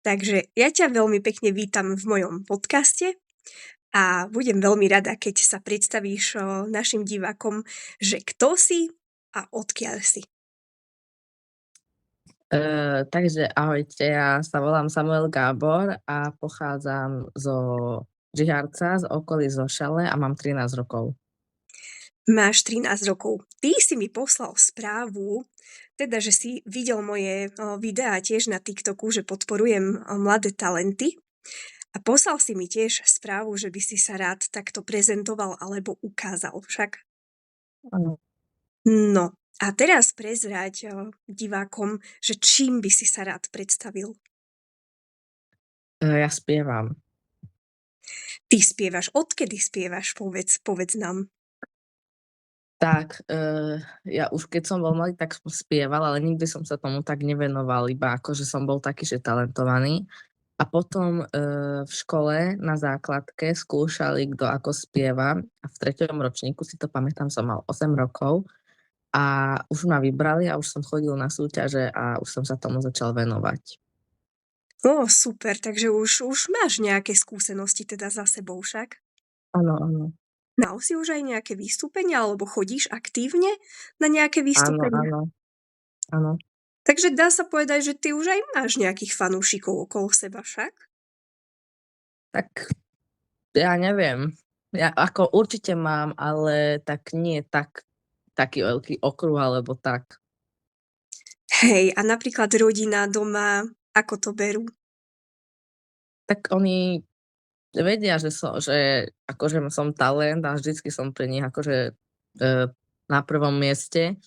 Takže ja ťa veľmi pekne vítam v mojom podcaste a budem veľmi rada, keď sa predstavíš našim divákom, že kto si a odkiaľ si. Takže ahojte, ja sa volám Samuel Gábor a pochádzam zo Žiharca, z okolí Zošale a mám 13 rokov. Máš 13 rokov. Ty si mi poslal správu, teda, že si videl moje videá tiež na TikToku, že podporujem mladé talenty. A poslal si mi tiež správu, že by si sa rád takto prezentoval alebo ukázal však. Áno. No a teraz prezrať divákom, že čím by si sa rád predstavil. Ja spievam. Ty spievaš, odkedy spievaš, povedz nám. Tak, ja už keď som bol malý, tak som spieval, ale nikdy som sa tomu tak nevenoval, iba akože som bol taký, že talentovaný. A potom v škole na základke skúšali, kto ako spieva a v 3. ročníku, si to pamätám, som mal 8 rokov a už ma vybrali a už som chodil na súťaže a už som sa tomu začal venovať. Super, takže už máš nejaké skúsenosti teda za sebou však? Áno. Mal si už aj nejaké vystúpenia alebo chodíš aktívne na nejaké vystúpenia? Áno. Takže dá sa povedať, že ty už aj máš nejakých fanúšikov okolo seba však? Tak ja neviem. Ja ako určite mám, ale tak nie taký veľký okruh alebo tak. Hej, a napríklad rodina doma, ako to berú? Tak oni vedia, že akože som talent a vždycky som pre nich akože na prvom mieste.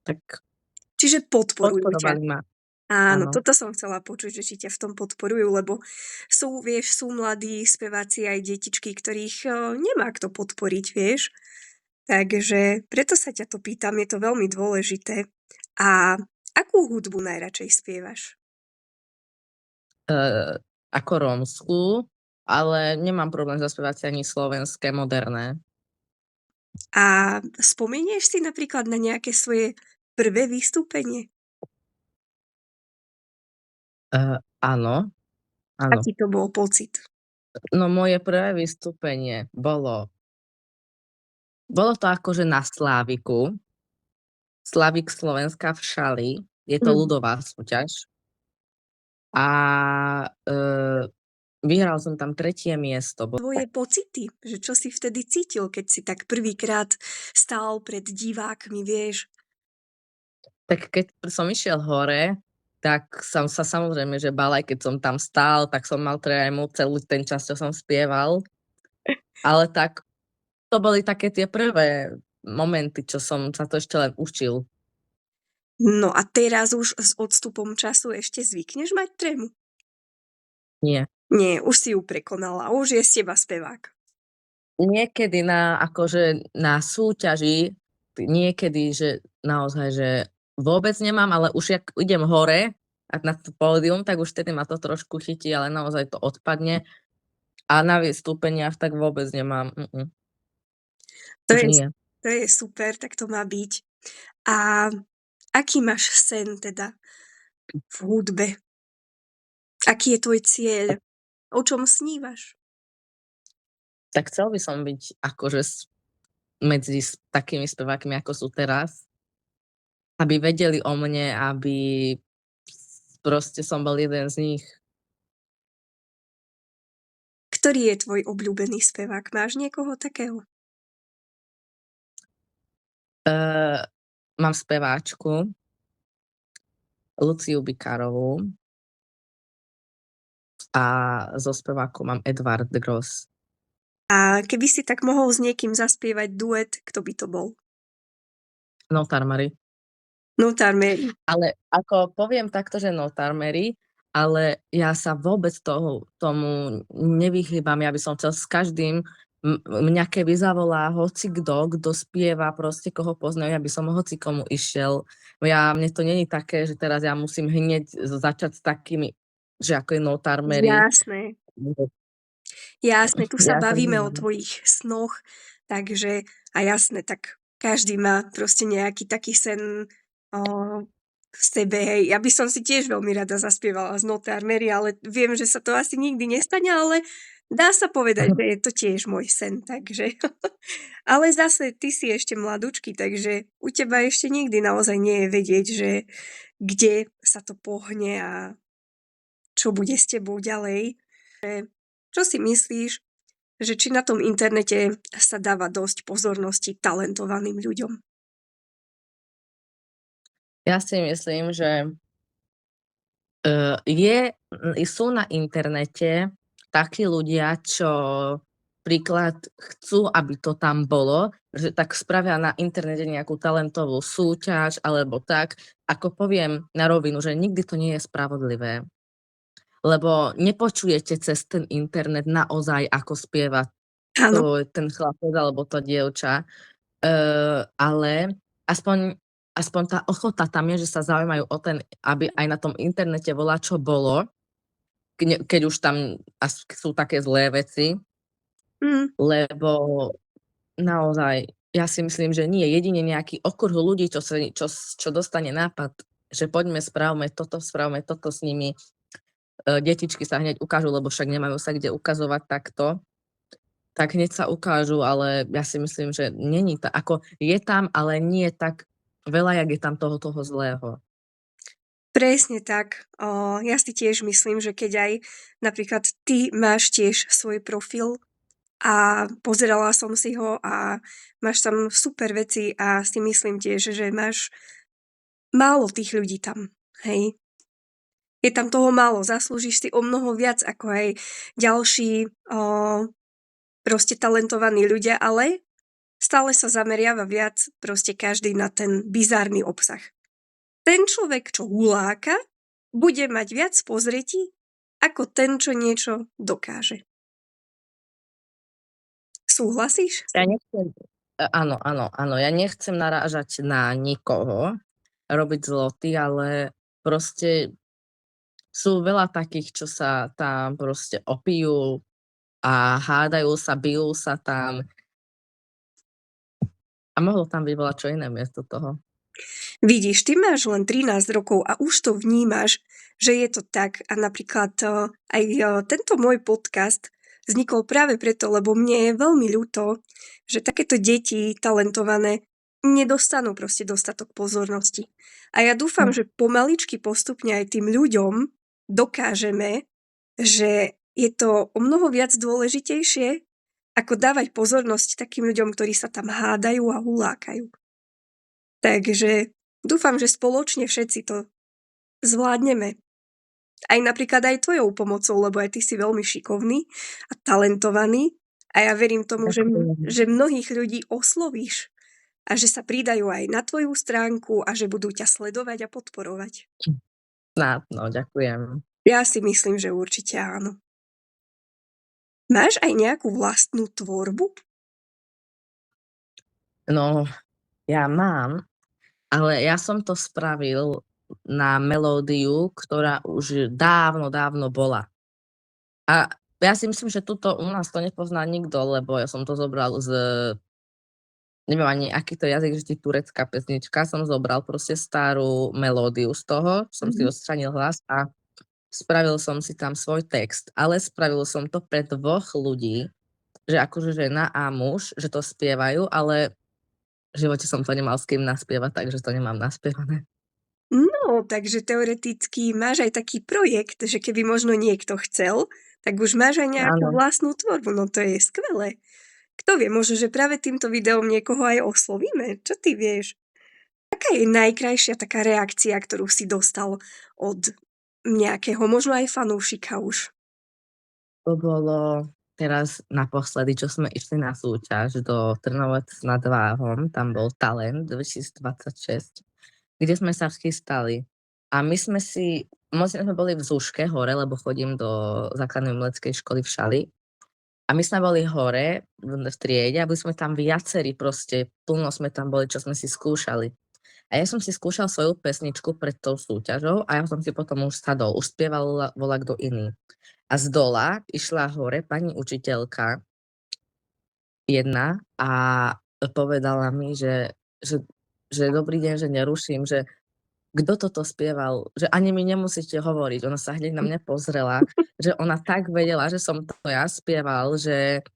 Tak Čiže podporujú ťa. podporovali ma. Áno, Áno. toto som chcela počuť, že či ťa v tom podporujú, lebo sú mladí speváci aj detičky, ktorých nemá kto podporiť, vieš. Takže preto sa ťa to pýtam, je to veľmi dôležité. A akú hudbu najradšej spievaš? Ako rómsku, ale nemám problém zaspievať si ani slovenské moderné. A spomenieš si napríklad na nejaké svoje prvé vystúpenie? Áno. Aký to bol pocit? No moje prvé vystúpenie bolo to akože na Sláviku. Slavik Slovenska v Šali. Je to ľudová súťaž. A vyhral som tam 3. miesto. Tvoje pocity, že čo si vtedy cítil, keď si tak prvýkrát stál pred divákmi, vieš? Tak keď som išiel hore, tak som sa samozrejme, že bál, aj keď som tam stál, tak som mal trému celý ten čas, čo som spieval. Ale tak to boli také tie prvé momenty, čo som sa to ešte len učil. No a teraz už s odstupom času ešte zvykneš mať trému? Nie. Nie, už si ju prekonala, už je z teba spevák. Niekedy na súťaži, niekedy, že naozaj, že vôbec nemám, ale už jak idem hore a na to pódium, tak už vtedy ma to trošku chytí, ale naozaj to odpadne. A na vystúpeniach tak vôbec nemám. To je super, tak to má byť. A aký máš sen teda v hudbe? Aký je tvoj cieľ? O čom snívaš? Tak chcel by som byť akože medzi takými spevákmi, ako sú teraz, aby vedeli o mne, aby proste som bol jeden z nich. Ktorý je tvoj obľúbený spevák? Máš niekoho takého? Mám speváčku Luciu Bikárovú a zo spevákov mám Edvard Gross. A keby si tak mohol s niekým zaspievať duet, kto by to bol? Notar Mary. Notar Mary. Ale ako poviem takto, že Notar Mary, ale ja sa vôbec tomu nevychýbam. Ja by som chcel s každým, mňa keby zavolá hocikto, spieva, proste koho poznajú, ja by som hocikomu išiel. Mne to není také, že teraz ja musím hneď začať s takými, že ako je Notar Mary. Jasné, tu sa bavíme o tvojich snoch, takže a jasné, tak každý má proste nejaký taký sen v sebe, hej. Ja by som si tiež veľmi rada zaspievala z Not Armery, ale viem, že sa to asi nikdy nestane, ale dá sa povedať, že je to tiež môj sen, takže. Ale zase ty si ešte mladúčky, takže u teba ešte nikdy naozaj nie je vedieť, že kde sa to pohne a čo bude s tebou ďalej. Čo si myslíš, že či na tom internete sa dáva dosť pozornosti talentovaným ľuďom? Ja si myslím, že sú na internete takí ľudia, čo príklad chcú, aby to tam bolo, že tak spravia na internete nejakú talentovú súťaž alebo tak. Ako poviem na rovinu, že nikdy to nie je spravodlivé. Lebo nepočujete cez ten internet naozaj, ako spieva Áno. ten chlapec alebo to dievča. Ale aspoň tá ochota tam je, že sa zaujímajú o ten, aby aj na tom internete voľačo bolo, keď už tam sú také zlé veci, Mm. lebo naozaj ja si myslím, že nie. Jedine nejaký okruh ľudí, čo dostane nápad, že poďme, spravme toto s nimi. Detičky sa hneď ukážu, lebo však nemajú sa kde ukazovať takto. Tak hneď sa ukážu, ale ja si myslím, že není to, ako je tam, ale nie tak veľa, jak je tam toho zlého. Presne tak. Ja si tiež myslím, že keď aj napríklad ty máš tiež svoj profil a pozerala som si ho a máš tam super veci a si myslím tiež, že máš málo tých ľudí tam, hej. Je tam toho málo, zaslúžiš si o mnoho viac ako aj ďalší proste talentovaní ľudia, ale stále sa zameriava viac proste každý na ten bizárny obsah. Ten človek, čo huláka, bude mať viac pozretí ako ten, čo niečo dokáže. Súhlasíš? Ja nechcem, áno, ja nechcem narážať na nikoho, robiť zloty, ale proste sú veľa takých, čo sa tam proste opijú a hádajú sa, bijú sa tam. A mohlo tam byť čo iné miesto toho. Vidíš, ty máš len 13 rokov a už to vnímaš, že je to tak. A napríklad aj tento môj podcast vznikol práve preto, lebo mne je veľmi ľúto, že takéto deti talentované nedostanú proste dostatok pozornosti. A ja dúfam, že pomaličky postupne aj tým ľuďom dokážeme, že je to o mnoho viac dôležitejšie, ako dávať pozornosť takým ľuďom, ktorí sa tam hádajú a hulákajú. Takže dúfam, že spoločne všetci to zvládneme. Aj napríklad aj tvojou pomocou, lebo aj ty si veľmi šikovný a talentovaný a ja verím tomu, že mnohých ľudí oslovíš a že sa pridajú aj na tvoju stránku a že budú ťa sledovať a podporovať. Snad, no, ďakujem. Ja si myslím, že určite áno. Máš aj nejakú vlastnú tvorbu? No, ja mám, ale ja som to spravil na melódiu, ktorá už dávno bola. A ja si myslím, že tuto u nás to nepozná nikto, lebo ja som to zobral neviem ani aký to jazyk, že turecká pesnička, som zobral proste starú melódiu z toho, som si odstranil hlas a spravil som si tam svoj text, ale spravil som to pre 2 ľudí, že akože žena a muž, že to spievajú, ale v živote som to nemal s kým naspievať, takže to nemám naspievané. No, takže teoreticky máš aj taký projekt, že keby možno niekto chcel, tak už máš aj nejakú vlastnú tvorbu. No to je skvelé. Kto vie, možno, že práve týmto videom niekoho aj oslovíme. Čo ty vieš? Aká je najkrajšia taká reakcia, ktorú si dostal od nejakého, možno aj fanúšika už? To bolo teraz naposledy, čo sme išli na súťaž do Trnovec nad Váhom, tam bol Talent 2026, kde sme sa chystali. A my sme boli v Zúške hore, lebo chodím do základnej umeleckej školy v Šali. A my sme boli hore v triede a boli sme tam viacerí proste, plno sme tam boli, čo sme si skúšali. A ja som si skúšal svoju pesničku pred tou súťažou a ja som si potom už sadol, už spieval volakto iný. A zdola išla hore pani učiteľka jedna a povedala mi, že dobrý deň, že neruším, že kto toto spieval, že ani mi nemusíte hovoriť. Ona sa hneď na mňa pozrela, že ona tak vedela, že som to ja spieval, že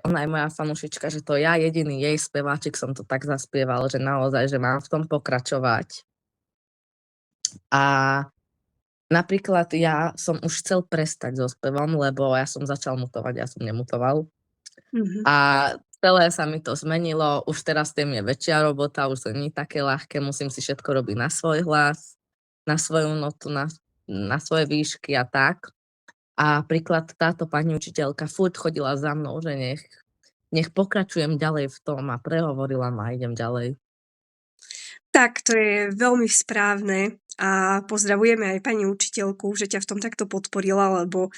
ona je moja fanúšička, že to ja jediný jej speváčik som to tak zaspieval, že naozaj, že mám v tom pokračovať. A napríklad ja som už chcel prestať so spevom, lebo ja som začal mutovať, ja som nemutoval. Mhm. A celé sa mi to zmenilo, už teraz tým je väčšia robota, už to nie je také ľahké, musím si všetko robiť na svoj hlas, na svoju notu, na svoje výšky a tak. A príklad táto pani učiteľka furt chodila za mnou, že nech pokračujem ďalej v tom a prehovorila ma a idem ďalej. Tak, to je veľmi správne a pozdravujeme aj pani učiteľku, že ťa v tom takto podporila, lebo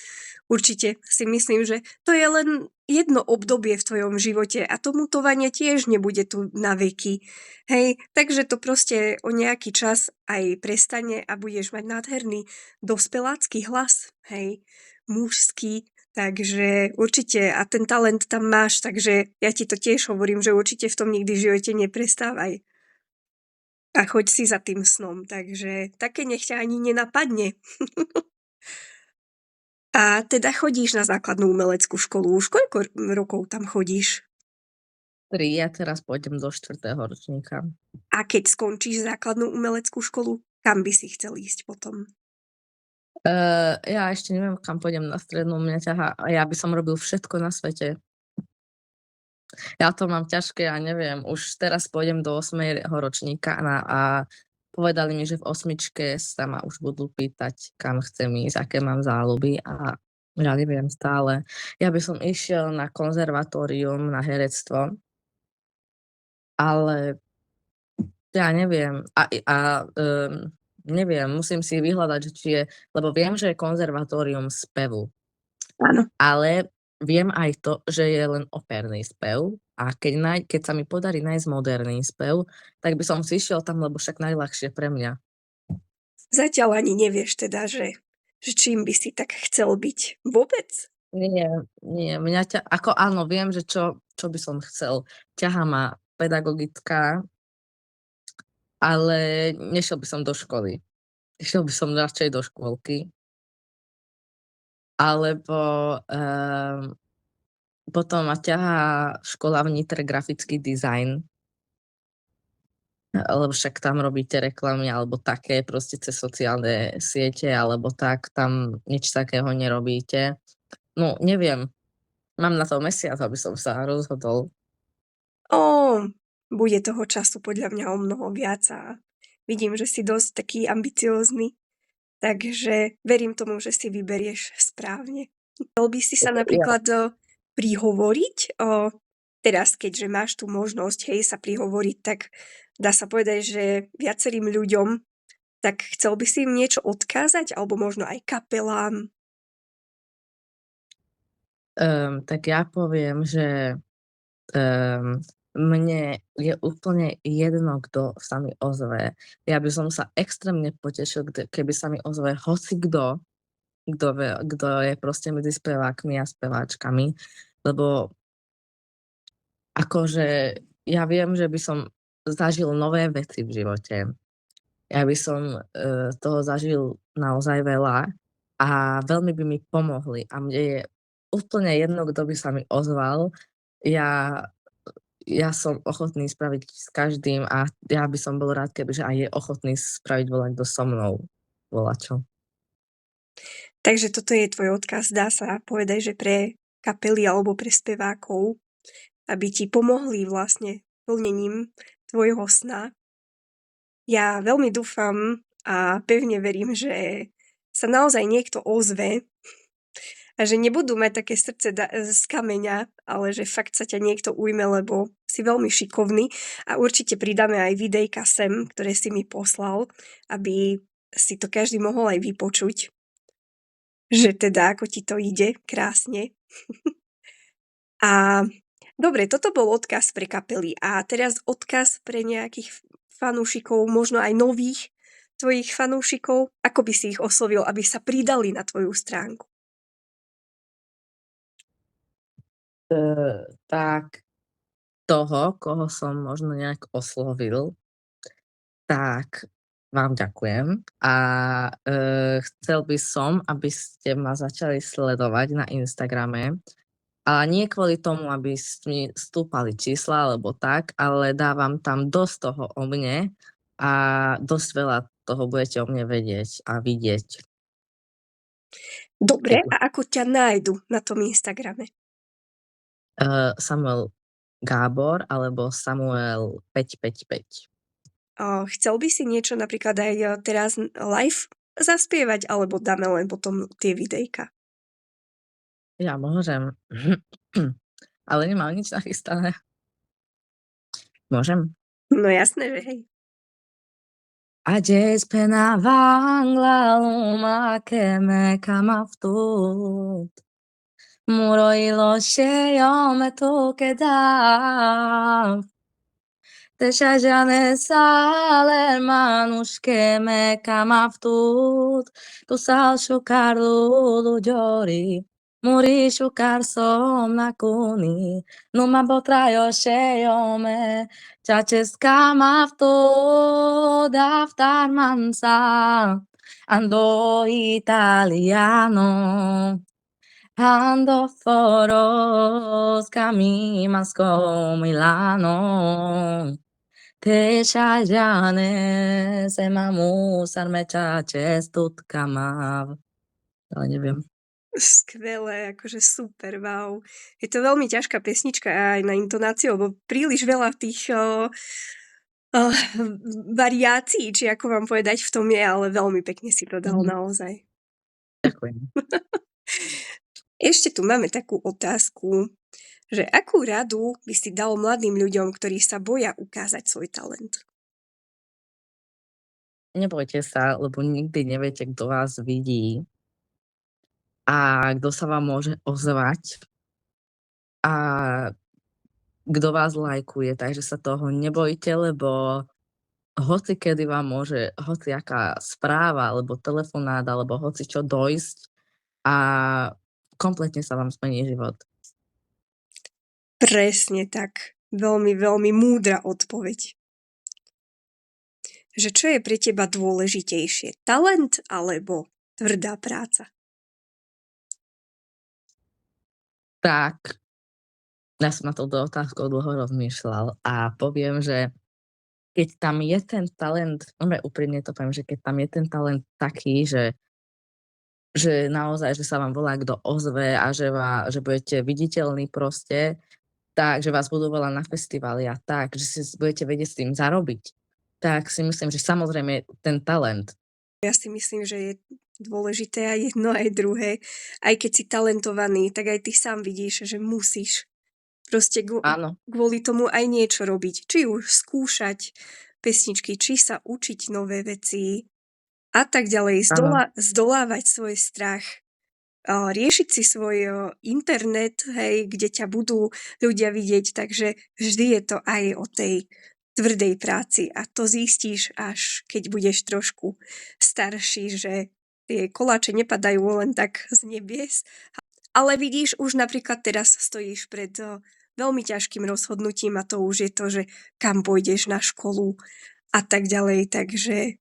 určite si myslím, že to je len jedno obdobie v tvojom živote a to mutovanie tiež nebude tu na veky. Hej, takže to proste o nejaký čas aj prestane a budeš mať nádherný dospelácky hlas, hej, mužský, takže určite a ten talent tam máš, takže ja ti to tiež hovorím, že určite v tom nikdy v živote neprestávaj. A choď si za tým snom, takže také nech ťa ani nenapadne. A teda chodíš na základnú umeleckú školu. Už koľko rokov tam chodíš? 3, ja teraz pôjdem do 4. ročníka. A keď skončíš základnú umeleckú školu, kam by si chcel ísť potom? Ja ešte neviem, kam pôjdem na strednú, mňa ťahá, ja by som robil všetko na svete. Ja to mám ťažké, ja neviem, už teraz pôjdem do 8. ročníka a povedali mi, že v 8. sa ma už budú pýtať, kam chcem ísť, aké mám záľuby a ja neviem stále. Ja by som išiel na konzervatórium, na herectvo, ale ja neviem. Neviem, musím si vyhľadať, že či je, lebo viem, že je konzervatórium spevu. Áno. Ale viem aj to, že je len operný spev a keď sa mi podarí nájsť moderný spev, tak by som si išiel tam, lebo však najľahšie pre mňa. Zatiaľ ani nevieš teda, že čím by si tak chcel byť. Vôbec? Nie, ako áno, viem, že čo by som chcel. Ťahá ma pedagogická, ale nešiel by som do školy. Išiel by som radšej do škôlky. Alebo potom ma ťahá škola v Nitre grafický dizajn. Lebo však tam robíte reklamy alebo také proste cez sociálne siete alebo tak, tam nič takého nerobíte. No, neviem. Mám na to mesiac, aby som sa rozhodol. Bude toho času podľa mňa o mnoho viac a vidím, že si dosť taký ambiciózny, takže verím tomu, že si vyberieš správne. Chcel by si sa Ja, napríklad prihovoriť, teraz keďže máš tú možnosť, hej, sa prihovoriť, tak dá sa povedať, že viacerým ľuďom, tak chcel by si im niečo odkázať, alebo možno aj kapelám? tak ja poviem, že mne je úplne jedno, kto sa mi ozve. Ja by som sa extrémne potešil, keby sa mi ozve hocikto, kto je proste medzi spevákmi a speváčkami, lebo akože ja viem, že by som zažil nové veci v živote. Ja by som toho zažil naozaj veľa a veľmi by mi pomohli a mne je úplne jedno, kto by sa mi ozval. Ja ja som ochotný spraviť s každým a ja by som bol rád, kebyže aj je ochotný spraviť volakto so mnou volačo. Takže toto je tvoj odkaz, dá sa povedať, že pre kapely alebo pre spevákov, aby ti pomohli vlastne plnením tvojho sna. Ja veľmi dúfam a pevne verím, že sa naozaj niekto ozve a že nebudú mať také srdce z kameňa, ale že fakt sa ťa niekto ujme, lebo si veľmi šikovný a určite pridáme aj videjka sem, ktoré si mi poslal, aby si to každý mohol aj vypočuť, že teda ako ti to ide krásne. A dobre, toto bol odkaz pre kapely a teraz odkaz pre nejakých fanúšikov, možno aj nových tvojich fanúšikov, ako by si ich oslovil, aby sa pridali na tvoju stránku? Tak toho, koho som možno nejak oslovil, tak vám ďakujem a, chcel by som, aby ste ma začali sledovať na Instagrame. A nie kvôli tomu, aby mi stúpali čísla alebo tak, ale dávam tam dosť toho o mne a dosť veľa toho budete o mne vedieť a vidieť. Dobre, a ako ťa nájdu na tom Instagrame? Samuel Gábor alebo Samuel 555. Chcel by si niečo napríklad aj teraz live zaspievať, alebo dáme len potom tie videjka? Ja môžem, ale nemám nič nachystané. Môžem? No jasné, že hej. Ayer penavang la luma que me camaftut. Muro ilo sheyom tu kedav. Teshajane sal hermanos que me camaftut. Tu sal shukar lulu jori. Muri shukar som nakuni. Numa botrayo sheyome. Chaches camaftut. Daftar mansa. Ando italiano. Ando foros camimas con Milano. Te šajane se mamu sarmečače stutkamav. Ale neviem. Skvelé, akože super, wow. Je to veľmi ťažká pesnička aj na intonáciu, lebo príliš veľa tých variácií, či ako vám povedať, v tom je, ale veľmi pekne si to dal naozaj. Ďakujem. Ešte tu máme takú otázku, že akú radu by si dal mladým ľuďom, ktorí sa boja ukázať svoj talent? Nebojte sa, lebo nikdy neviete, kto vás vidí a kto sa vám môže ozvať a kto vás lajkuje, takže sa toho nebojte, lebo hocikedy vám môže hociaká správa alebo telefonát alebo hocičo dojsť a kompletne sa vám zmení život. Presne tak. Veľmi, veľmi múdra odpoveď. Že čo je pre teba dôležitejšie? Talent alebo tvrdá práca? Tak, ja som na touto otázkou dlho rozmýšľal a poviem, že keď tam je ten talent, úprimne to poviem, že keď tam je ten talent taký, že naozaj, že sa vám volá kto ozve a že budete viditeľní proste, tak, že vás budú volať na festivály a tak, že si budete vedieť s tým zarobiť, tak si myslím, že samozrejme ten talent. Ja si myslím, že je dôležité aj jedno, aj druhé. Aj keď si talentovaný, tak aj ty sám vidíš, že musíš proste Áno. kvôli tomu aj niečo robiť. Či už skúšať pesničky, či sa učiť nové veci a tak ďalej. Zdolávať svoj strach. Riešiť si svoj internet, hej, kde ťa budú ľudia vidieť, takže vždy je to aj o tej tvrdej práci a to zistíš až keď budeš trošku starší, že tie koláče nepadajú len tak z nebies. Ale vidíš, už napríklad teraz stojíš pred veľmi ťažkým rozhodnutím a to už je to, že kam pôjdeš na školu a tak ďalej, takže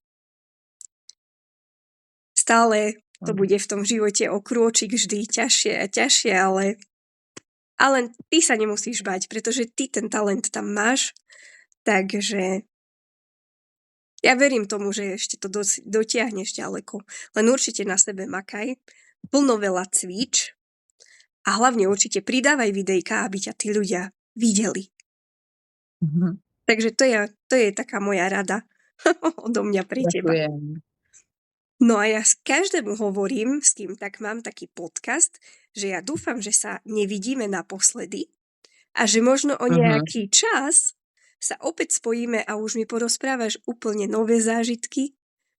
stále to bude v tom živote o krôčik vždy ťažšie a ťažšie, ale ty sa nemusíš bať, pretože ty ten talent tam máš, takže ja verím tomu, že ešte to dotiahneš ďaleko. Len určite na sebe makaj, plno veľa cvič a hlavne určite pridávaj videjka, aby ťa tí ľudia videli. Takže to je taká moja rada odo mňa pre teba. No a ja každému hovorím, s kým tak mám taký podcast, že ja dúfam, že sa nevidíme naposledy a že možno o nejaký čas sa opäť spojíme a už mi porozprávaš úplne nové zážitky.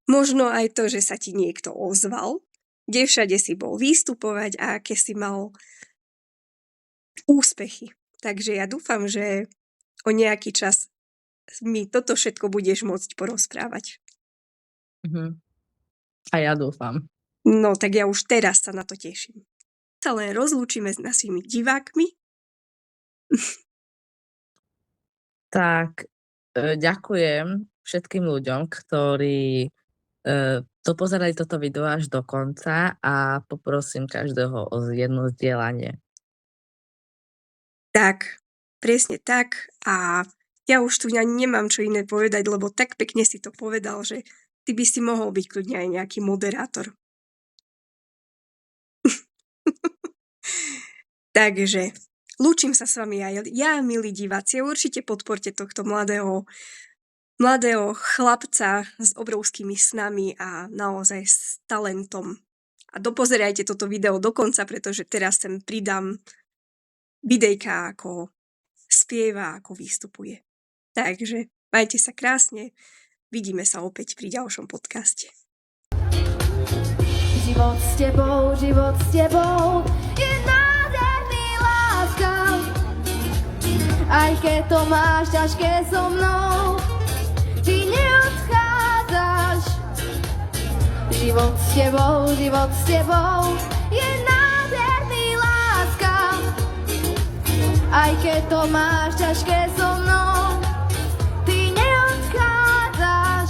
Možno aj to, že sa ti niekto ozval, kde všade si bol vystupovať a aké si mal úspechy. Takže ja dúfam, že o nejaký čas mi toto všetko budeš môcť porozprávať. A ja dúfam. No, tak ja už teraz sa na to teším. Sa len rozlúčime s našimi divákmi. Tak, ďakujem všetkým ľuďom, ktorí dopozerali toto video až do konca a poprosím každého o jedno zdieľanie. Tak, presne tak. A ja už tu ani nemám čo iné povedať, lebo tak pekne si to povedal, že ty by si mohol byť kľudne aj nejaký moderátor. Takže lúčim sa s vami aj ja, milí diváci. Určite podporte tohto mladého chlapca s obrovskými snami a naozaj s talentom. A dopozerajte toto video do konca, pretože teraz sem pridám videjka, ako spieva, ako vystupuje. Takže majte sa krásne, vidíme sa opäť pri ďalšom podcaste. Život s tebou je nádherný, láska. Aj keď to máš ťažké so mnou, ty neodchádzaš. Život s tebou je nádherný, láska. Aj keď to máš ťažké so mnou, ty neodchádzaš.